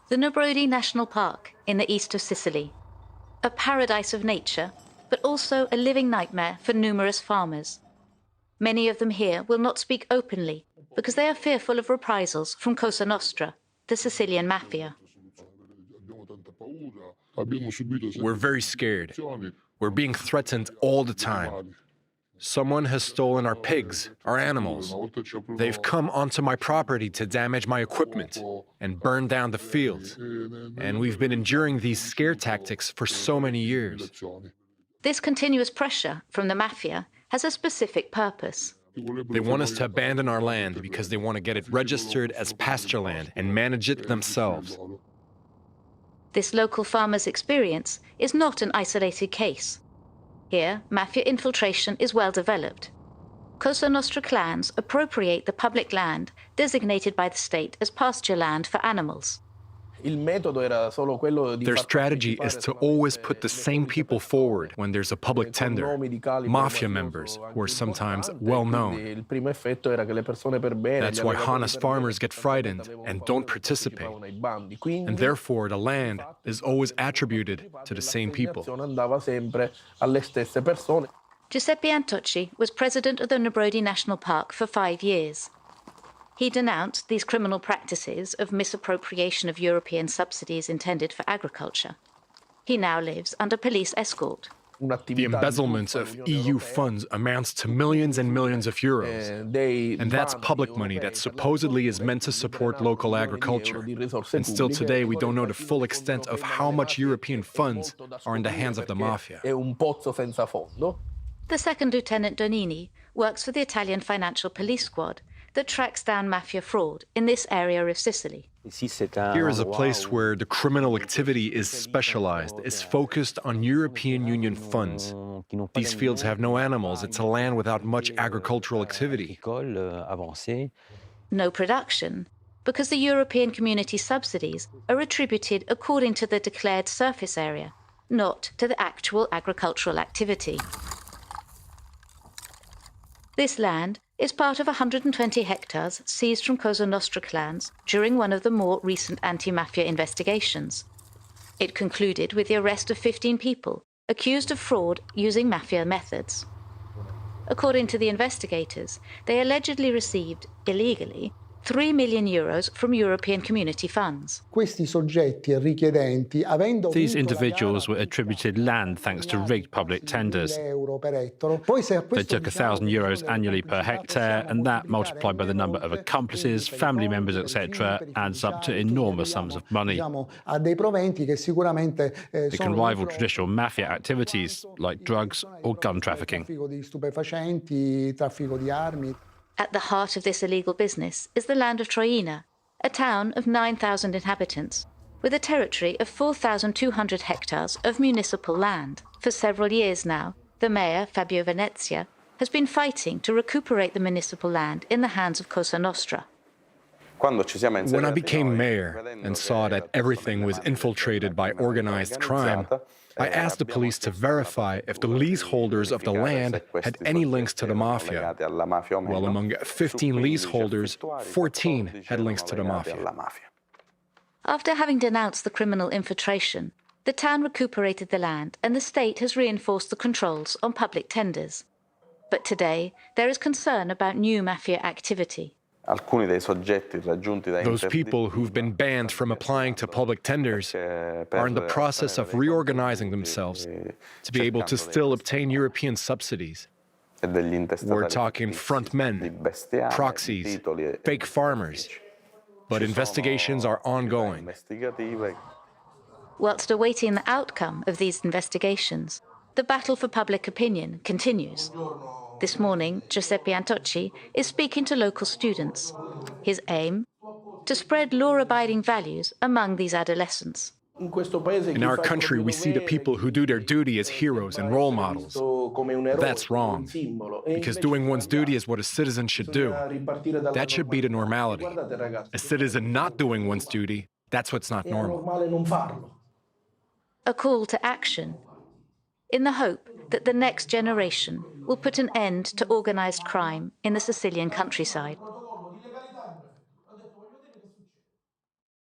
The Nebrodi National Park in the east of Sicily. A paradise of nature, but also a living nightmare for numerous farmers. Many of them here will not speak openly because they are fearful of reprisals from Cosa Nostra, the Sicilian Mafia. We're very scared. We're being threatened all the time. Someone has stolen our pigs, our animals. They've come onto my property to damage my equipment and burn down the fields. And we've been enduring these scare tactics for so many years. This continuous pressure from the mafia has a specific purpose. They want us to abandon our land because they want to get it registered as pasture land and manage it themselves. This local farmer's experience is not an isolated case. Here, mafia infiltration is well developed. Cosa Nostra clans appropriate the public land designated by the state as pasture land for animals. Their strategy is to always put the same people forward when there's a public tender, mafia members who are sometimes well-known. That's why honest farmers get frightened and don't participate. And therefore, the land is always attributed to the same people. Giuseppe Antocci was president of the Nebrodi National Park for 5 years. He denounced these criminal practices of misappropriation of European subsidies intended for agriculture. He now lives under police escort. The embezzlement of EU funds amounts to millions and millions of euros. And that's public money that supposedly is meant to support local agriculture. And still today, we don't know the full extent of how much European funds are in the hands of the mafia. The second Lieutenant Donini works for the Italian Financial Police Squad that tracks down mafia fraud in this area of Sicily. Here is a place where the criminal activity is specialized, is focused on European Union funds. These fields have no animals. It's a land without much agricultural activity. No production, because the European Community subsidies are attributed according to the declared surface area, not to the actual agricultural activity. This land is part of 120 hectares seized from Cosa Nostra clans during one of the more recent anti-mafia investigations. It concluded with the arrest of 15 people accused of fraud using mafia methods. According to the investigators, they allegedly received, illegally, 3 million euros from European community funds. These individuals were attributed land thanks to rigged public tenders. They took €1,000 annually per hectare, and that, multiplied by the number of accomplices, family members, etc., adds up to enormous sums of money. It can rival traditional mafia activities like drugs or gun trafficking. At the heart of this illegal business is the land of Troina, a town of 9,000 inhabitants, with a territory of 4,200 hectares of municipal land. For several years now, the mayor, Fabio Venezia, has been fighting to recuperate the municipal land in the hands of Cosa Nostra. When I became mayor and saw that everything was infiltrated by organized crime, I asked the police to verify if the leaseholders of the land had any links to the mafia. Well, among 15 leaseholders, 14 had links to the mafia. After having denounced the criminal infiltration, the town recuperated the land and the state has reinforced the controls on public tenders. But today, there is concern about new mafia activity. Those people who've been banned from applying to public tenders are in the process of reorganizing themselves to be able to still obtain European subsidies. We're talking front men, proxies, fake farmers. But investigations are ongoing. Whilst awaiting the outcome of these investigations, the battle for public opinion continues. This morning, Giuseppe Antocci is speaking to local students. His aim? To spread law-abiding values among these adolescents. In our country, we see the people who do their duty as heroes and role models. That's wrong, because doing one's duty is what a citizen should do. That should be the normality. A citizen not doing one's duty, that's what's not normal. A call to action, in the hope that the next generation will put an end to organized crime in the Sicilian countryside.